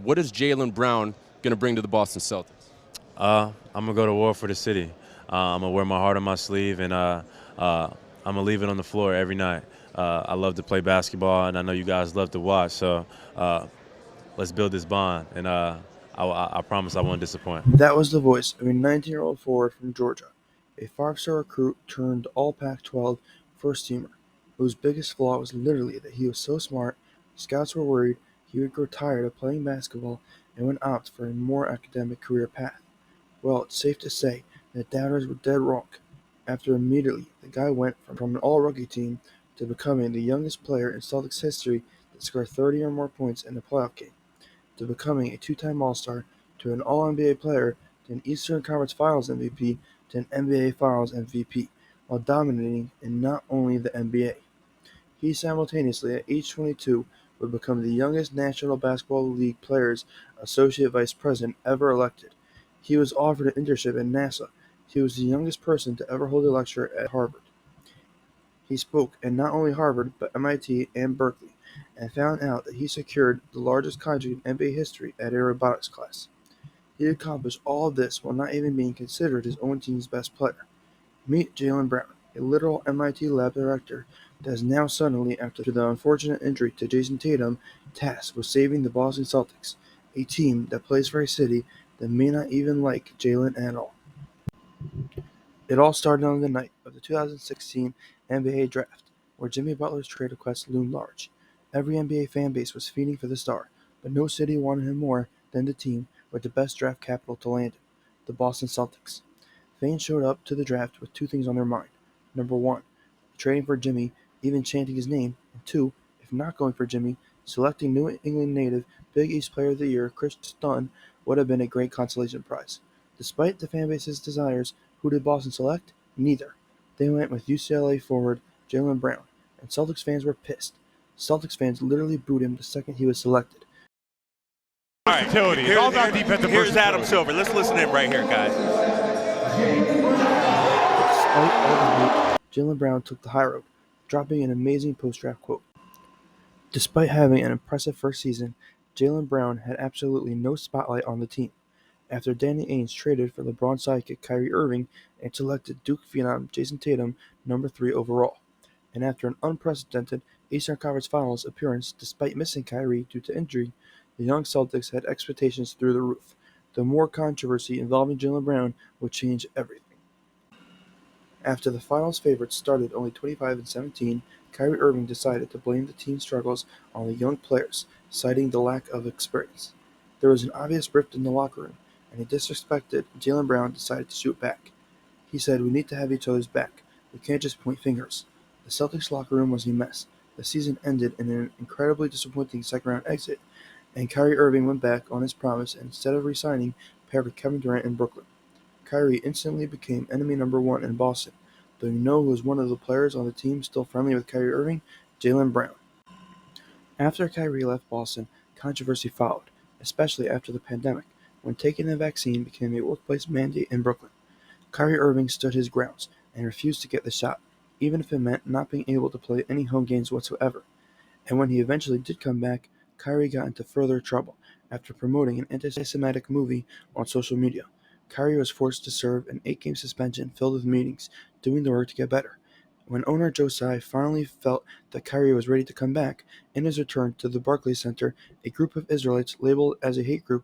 What is Jaylen Brown going to bring to the Boston Celtics? I'm gonna go to war for the city. I'm gonna wear my heart on my sleeve, and I'm gonna leave it on the floor every night. I love to play basketball, and I know you guys love to watch. So let's build this bond, and I promise I won't disappoint. That was the voice of a 19-year-old forward from Georgia, a five-star recruit turned All-Pac-12 first-teamer, whose biggest flaw was literally that he was so smart, scouts were worried he would grow tired of playing basketball and would opt for a more academic career path. Well, it's safe to say that doubters were dead wrong, after immediately the guy went from an all-rookie team to becoming the youngest player in Celtics history to score 30 or more points in a playoff game, to becoming a two-time All-Star, to an All-NBA player, to an Eastern Conference Finals MVP, to an NBA Finals MVP, while dominating in not only the NBA. He simultaneously, at age 22, would become the youngest National Basketball League Players Associate Vice President ever elected. He was offered an internship at NASA. He was the youngest person to ever hold a lecture at Harvard. He spoke at not only Harvard, but MIT and Berkeley, and found out that he secured the largest contract in NBA history at a robotics class. He accomplished all of this while not even being considered his own team's best player. Meet Jaylen Brown, a literal MIT lab director that is now suddenly, after the unfortunate injury to Jason Tatum, tasked with saving the Boston Celtics, a team that plays for a city that may not even like Jaylen at all. It all started on the night of the 2016 NBA Draft, where Jimmy Butler's trade request loomed large. Every NBA fanbase was feeding for the star, but no city wanted him more than the team with the best draft capital to land him, the Boston Celtics. Fans showed up to the draft with two things on their mind. Number one, trading for Jimmy, even chanting his name, and two, if not going for Jimmy, selecting New England native Big East Player of the Year Chris Dunn would have been a great consolation prize. Despite the fanbase's desires, who did Boston select? Neither. They went with UCLA forward Jaylen Brown, and Celtics fans were pissed. Celtics fans literally booed him the second he was selected. All right, it's all about defensive versatility. Here's Adam Silver. Let's listen to him right here, guys. Despite all the hate, Jaylen Brown took the high road, dropping an amazing post-draft quote. Despite having an impressive first season, Jaylen Brown had absolutely no spotlight on the team. After Danny Ainge traded for LeBron's sidekick Kyrie Irving and selected Duke phenom Jason Tatum number 3 overall. And after an unprecedented Eastern Conference Finals appearance despite missing Kyrie due to injury, the young Celtics had expectations through the roof. The more controversy involving Jaylen Brown would change everything. After the Finals favorites started only 25-17, Kyrie Irving decided to blame the team's struggles on the young players, citing the lack of experience. There was an obvious rift in the locker room, and a disrespected Jaylen Brown decided to shoot back. He said, "We need to have each other's back. We can't just point fingers." The Celtics locker room was a mess. The season ended in an incredibly disappointing second-round exit, and Kyrie Irving went back on his promise and instead of re-signing, paired with Kevin Durant in Brooklyn. Kyrie instantly became enemy number one in Boston, though you know who was one of the players on the team still friendly with Kyrie Irving? Jaylen Brown. After Kyrie left Boston, controversy followed, especially after the pandemic, when taking the vaccine became a workplace mandate in Brooklyn. Kyrie Irving stood his grounds and refused to get the shot, even if it meant not being able to play any home games whatsoever. And when he eventually did come back, Kyrie got into further trouble after promoting an anti-Semitic movie on social media. Kyrie was forced to serve an 8-game suspension filled with meetings, doing the work to get better. When owner Joe Tsai finally felt that Kyrie was ready to come back, in his return to the Barclays Center, a group of Israelites labeled as a hate group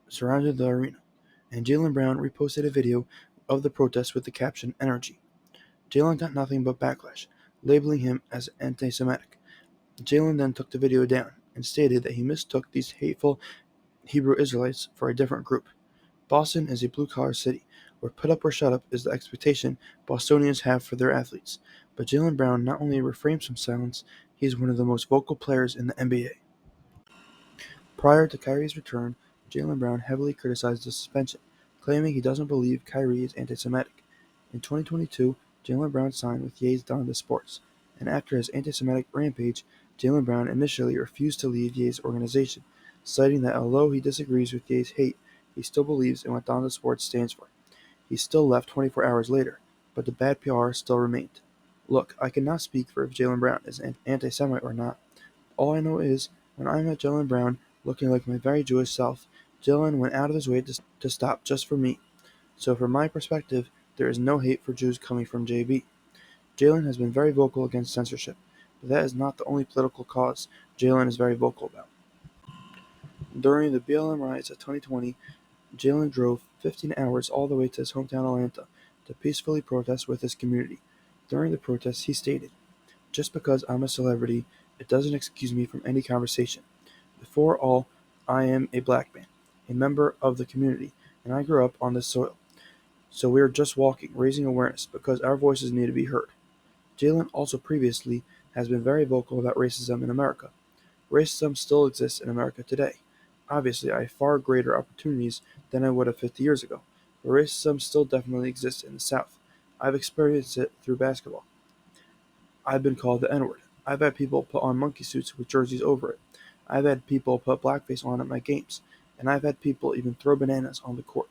surrounded the arena, and Jaylen Brown reposted a video of the protest with the caption "Energy." Jaylen got nothing but backlash, labeling him as anti-Semitic. Jaylen then took the video down and stated that he mistook these hateful Hebrew Israelites for a different group. Boston is a blue-collar city, where put up or shut up is the expectation Bostonians have for their athletes. But Jaylen Brown not only refrains from silence, he is one of the most vocal players in the NBA. Prior to Kyrie's return, Jaylen Brown heavily criticized the suspension, claiming he doesn't believe Kyrie is anti-Semitic. In 2022, Jaylen Brown signed with Ye's Donda Sports, and after his anti-Semitic rampage, Jaylen Brown initially refused to leave Ye's organization, citing that although he disagrees with Ye's hate, he still believes in what Donda Sports stands for. He still left 24 hours later, but the bad PR still remained. Look, I cannot speak for if Jaylen Brown is an anti-Semite or not. All I know is, when I met Jaylen Brown, Looking like my very Jewish self, Jaylen went out of his way to stop just for me. So from my perspective, there is no hate for Jews coming from JB. Jaylen has been very vocal against censorship, but that is not the only political cause Jaylen is very vocal about. During the BLM riots of 2020, Jaylen drove 15 hours all the way to his hometown Atlanta to peacefully protest with his community. During the protests, he stated, "Just because I'm a celebrity, it doesn't excuse me from any conversation. Before all, I am a black man, a member of the community, and I grew up on this soil. So we are just walking, raising awareness, because our voices need to be heard." Jaylen also previously has been very vocal about racism in America. Racism still exists in America today. Obviously, I have far greater opportunities than I would have 50 years ago, but racism still definitely exists in the South. I've experienced it through basketball. I've been called the N-word. I've had people put on monkey suits with jerseys over it. I've had people put blackface on at my games, and I've had people even throw bananas on the court.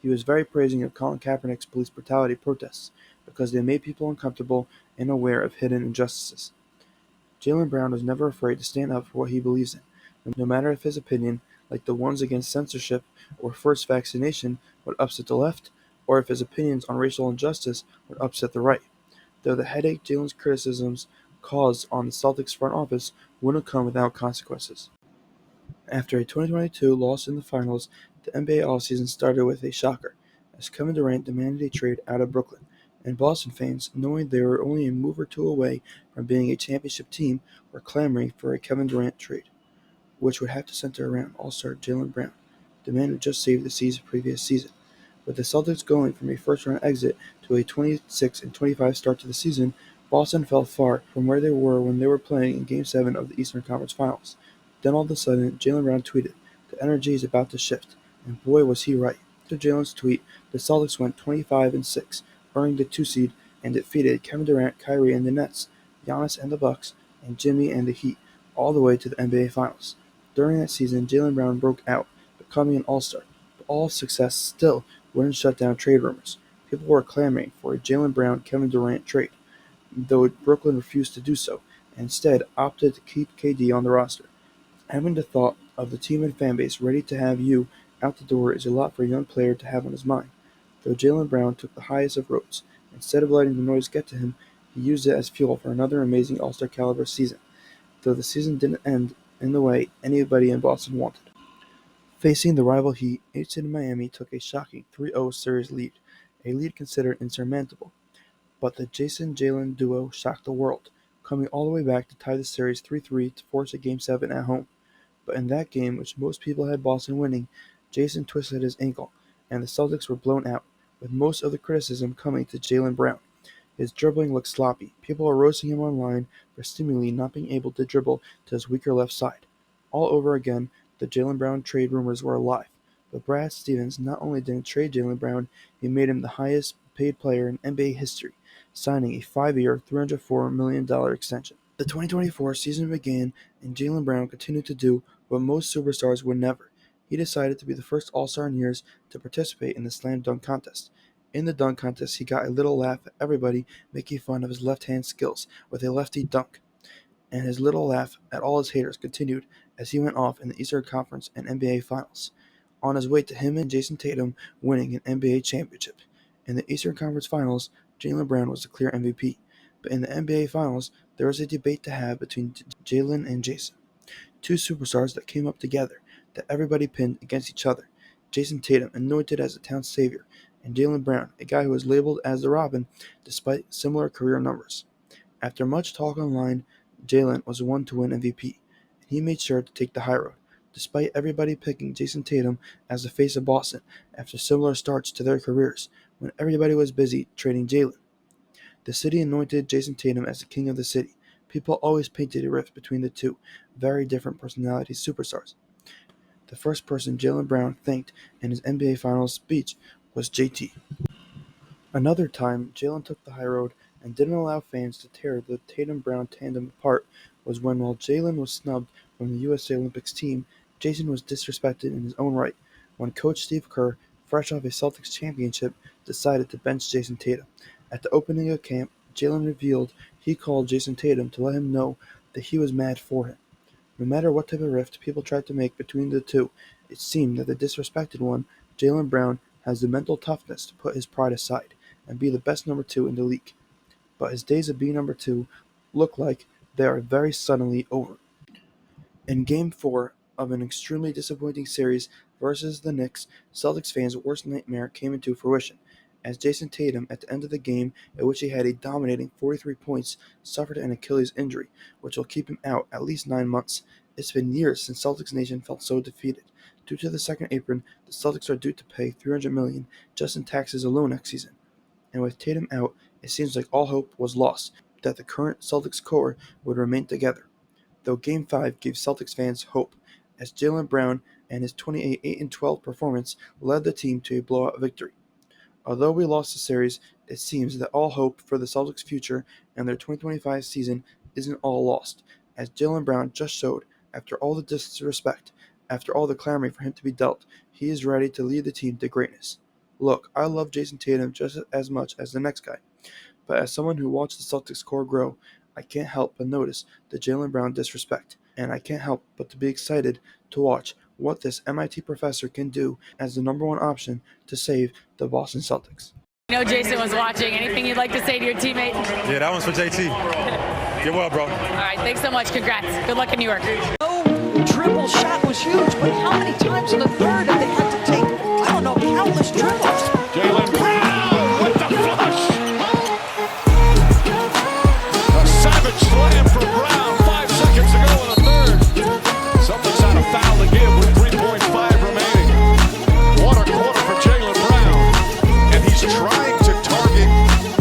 He was very praising of Colin Kaepernick's police brutality protests because they made people uncomfortable and aware of hidden injustices. Jaylen Brown was never afraid to stand up for what he believes in, no matter if his opinion, like the ones against censorship or forced vaccination, would upset the left, or if his opinions on racial injustice would upset the right. Though the headache Jaylen's criticisms caused on the Celtics front office wouldn't come without consequences. After a 2022 loss in the finals, the NBA offseason started with a shocker, as Kevin Durant demanded a trade out of Brooklyn, and Boston fans, knowing they were only a move or two away from being a championship team, were clamoring for a Kevin Durant trade, which would have to center around All-Star Jaylen Brown, the man who just saved the C's previous season. With the Celtics going from a first-round exit to a 26-25 start to the season, Boston fell far from where they were when they were playing in Game 7 of the Eastern Conference Finals. Then all of a sudden, Jaylen Brown tweeted, "The energy is about to shift," and boy was he right. After Jaylen's tweet, the Celtics went 25-6, earning the 2 seed, and defeated Kevin Durant, Kyrie and the Nets, Giannis and the Bucks, and Jimmy and the Heat, all the way to the NBA Finals. During that season, Jaylen Brown broke out, becoming an All-Star, but all success still wouldn't shut down trade rumors. People were clamoring for a Jaylen Brown-Kevin Durant trade, though Brooklyn refused to do so, and instead opted to keep KD on the roster. Having the thought of the team and fanbase ready to have you out the door is a lot for a young player to have on his mind. Though Jaylen Brown took the highest of roads, instead of letting the noise get to him, he used it as fuel for another amazing All-Star caliber season, though the season didn't end in the way anybody in Boston wanted. Facing the rival Heat, Houston and Miami took a shocking 3-0 series lead, a lead considered insurmountable. But the Jason-Jaylen duo shocked the world, coming all the way back to tie the series 3-3 to force a Game 7 at home. But in that game, which most people had Boston winning, Jason twisted his ankle, and the Celtics were blown out, with most of the criticism coming to Jaylen Brown. His dribbling looked sloppy. People were roasting him online for seemingly not being able to dribble to his weaker left side. All over again, the Jaylen Brown trade rumors were alive. But Brad Stevens not only didn't trade Jaylen Brown, he made him the highest paid player in NBA history, signing a 5-year, $304 million extension. The 2024 season began, and Jaylen Brown continued to do what most superstars would never. He decided to be the first All-Star in years to participate in the slam dunk contest. In the dunk contest, he got a little laugh at everybody making fun of his left-hand skills with a lefty dunk, and his little laugh at all his haters continued as he went off in the Eastern Conference and NBA Finals, on his way to him and Jason Tatum winning an NBA championship. In the Eastern Conference Finals, Jaylen Brown was the clear MVP, but in the NBA Finals, there was a debate to have between Jaylen and Jason, two superstars that came up together, that everybody pinned against each other. Jason Tatum, anointed as the town's savior, and Jaylen Brown, a guy who was labeled as the Robin despite similar career numbers. After much talk online, Jaylen was the one to win MVP, and he made sure to take the high road, despite everybody picking Jason Tatum as the face of Boston after similar starts to their careers, when everybody was busy trading Jaylen. The city anointed Jason Tatum as the king of the city. People always painted a rift between the two very different personality superstars. The first person Jaylen Brown thanked in his NBA Finals speech was JT. Another time, Jaylen took the high road and didn't allow fans to tear the Tatum-Brown tandem apart was when, while Jaylen was snubbed from the USA Olympics team, Jason was disrespected in his own right, when Coach Steve Kerr, fresh off a Celtics championship, decided to bench Jason Tatum. At the opening of camp, Jaylen revealed he called Jason Tatum to let him know that he was mad for him. No matter what type of rift people tried to make between the two, it seemed that the disrespected one, JAYLEN Brown, has the mental toughness to put his pride aside and be the best number 2 in the league. But his days of being number 2 look like they are very suddenly over. In Game 4 of an extremely disappointing series versus the Knicks, Celtics fans' worst nightmare came into fruition, as Jason Tatum, at the end of the game, at which he had a dominating 43 points, suffered an Achilles injury, which will keep him out at least 9 months. It's been years since Celtics Nation felt so defeated. Due to the second apron, the Celtics are due to pay $300 million just in taxes alone next season. And with Tatum out, it seems like all hope was lost that the current Celtics core would remain together. Though Game 5 gave Celtics fans hope, as JAYLEN Brown and his 28 8-12 performance led the team to a blowout victory. Although we lost the series, it seems that all hope for the Celtics' future and their 2025 season isn't all lost, as JAYLEN Brown just showed, after all the disrespect, after all the clamoring for him to be dealt, he is ready to lead the team to greatness. Look, I love Jason Tatum just as much as the next guy, but as someone who watched the Celtics core grow, I can't help but notice the JAYLEN Brown disrespect, and I can't help but to be excited to watch what this MIT professor can do as the number 1 option to save the Boston Celtics. I know Jason was watching. Anything you'd like to say to your teammate? Yeah, that one's for JT. Get well, bro. All right, thanks so much. Congrats. Good luck in New York. No dribble shot was huge, but how many times in the third have they had to take, I don't know, countless dribbles? JAYLEN Brown with the flush. A savage slam from Brown 5 seconds to go in the third. Celtics had a foul to give with 3.5 remaining. What a quarter for JAYLEN Brown. And he's trying to target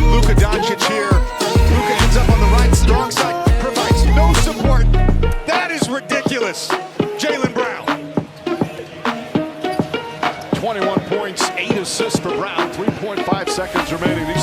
Luka Doncic here. Luka ends up on the wrong side, provides no support. That is ridiculous. JAYLEN Brown. 21 points, 8 assists for Brown, 3.5 seconds remaining. These